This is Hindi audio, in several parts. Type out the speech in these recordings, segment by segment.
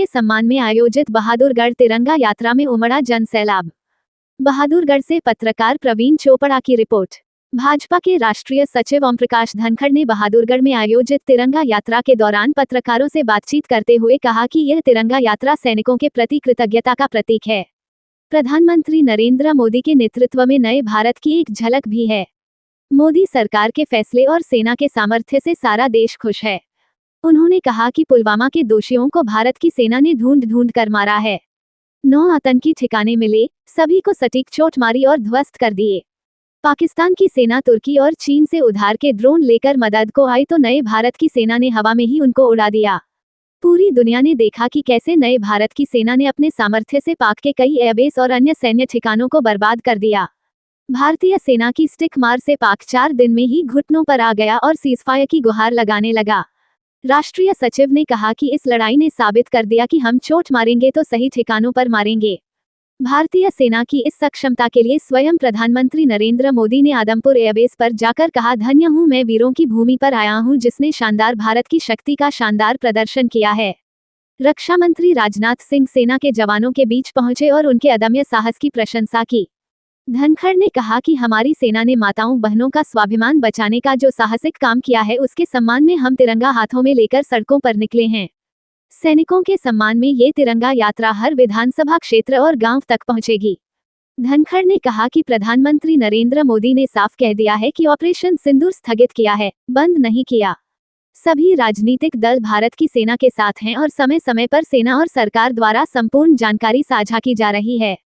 सम्मान में आयोजित बहादुरगढ़ तिरंगा यात्रा में उमड़ा जनसैलाब। बहादुरगढ़ से पत्रकार प्रवीण चोपड़ा की रिपोर्ट। भाजपा के राष्ट्रीय सचिव ओमप्रकाश धनखड़ ने बहादुरगढ़ में आयोजित तिरंगा यात्रा के दौरान पत्रकारों से बातचीत करते हुए कहा कि यह तिरंगा यात्रा सैनिकों के प्रति कृतज्ञता का प्रतीक है। प्रधानमंत्री नरेंद्र मोदी के नेतृत्व में नए भारत की एक झलक भी है। मोदी सरकार के फैसले और सेना के सामर्थ्य से सारा देश खुश है। उन्होंने कहा कि पुलवामा के दोषियों को भारत की सेना ने ढूंढ ढूंढ कर मारा है। 9 आतंकी ठिकाने मिले, सभी को सटीक चोट मारी और ध्वस्त कर दिए। पाकिस्तान की सेना तुर्की और चीन से उधार के ड्रोन लेकर मदद को आई तो नए भारत की सेना ने हवा में ही उनको उड़ा दिया। पूरी दुनिया ने देखा कि कैसे नए भारत की सेना ने अपने सामर्थ्य से पाक के कई एयरबेस और अन्य सैन्य ठिकानों को बर्बाद कर दिया। भारतीय सेना की स्टिक मार से पाक 4 दिन में ही घुटनों पर आ गया और सीजफायर की गुहार लगाने लगा। राष्ट्रीय सचिव ने कहा कि इस लड़ाई ने साबित कर दिया कि हम चोट मारेंगे तो सही ठिकानों पर मारेंगे। भारतीय सेना की इस सक्षमता के लिए स्वयं प्रधानमंत्री नरेंद्र मोदी ने आदमपुर एयरबेस पर जाकर कहा, धन्य हूं मैं वीरों की भूमि पर आया हूं जिसने शानदार भारत की शक्ति का शानदार प्रदर्शन किया है। रक्षा मंत्री राजनाथ सिंह सेना के जवानों के बीच पहुंचे और उनके अदम्य साहस की प्रशंसा की। धनखड़ ने कहा कि हमारी सेना ने माताओं बहनों का स्वाभिमान बचाने का जो साहसिक काम किया है उसके सम्मान में हम तिरंगा हाथों में लेकर सड़कों पर निकले हैं। सैनिकों के सम्मान में ये तिरंगा यात्रा हर विधानसभा क्षेत्र और गांव तक पहुंचेगी। धनखड़ ने कहा कि प्रधानमंत्री नरेंद्र मोदी ने साफ कह दिया है कि ऑपरेशन सिंदूर स्थगित किया है, बंद नहीं किया। सभी राजनीतिक दल भारत की सेना के साथ हैं और समय समय पर सेना और सरकार द्वारा संपूर्ण जानकारी साझा की जा रही है।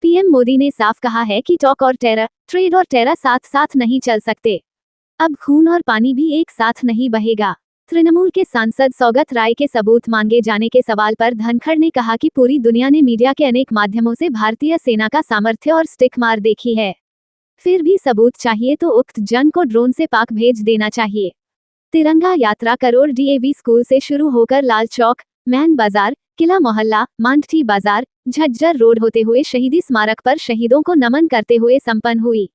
पीएम मोदी ने साफ कहा है कि टॉक और टेरर, ट्रेड और टेरर साथ साथ नहीं चल सकते। अब खून और पानी भी एक साथ नहीं बहेगा। तृणमूल के सांसद सौगत राय के सबूत मांगे जाने के सवाल पर धनखड़ ने कहा कि पूरी दुनिया ने मीडिया के अनेक माध्यमों से भारतीय सेना का सामर्थ्य और स्टिक मार देखी है। फिर भी सबूत चाहिए तो उक्त जन को ड्रोन से पाक भेज देना चाहिए। तिरंगा यात्रा करोड़ डीएवी स्कूल से शुरू होकर लाल चौक, मैन बाजार, किला मोहल्ला, मांडठी बाजार, झज्जर रोड होते हुए शहीदी स्मारक पर शहीदों को नमन करते हुए संपन्न हुई।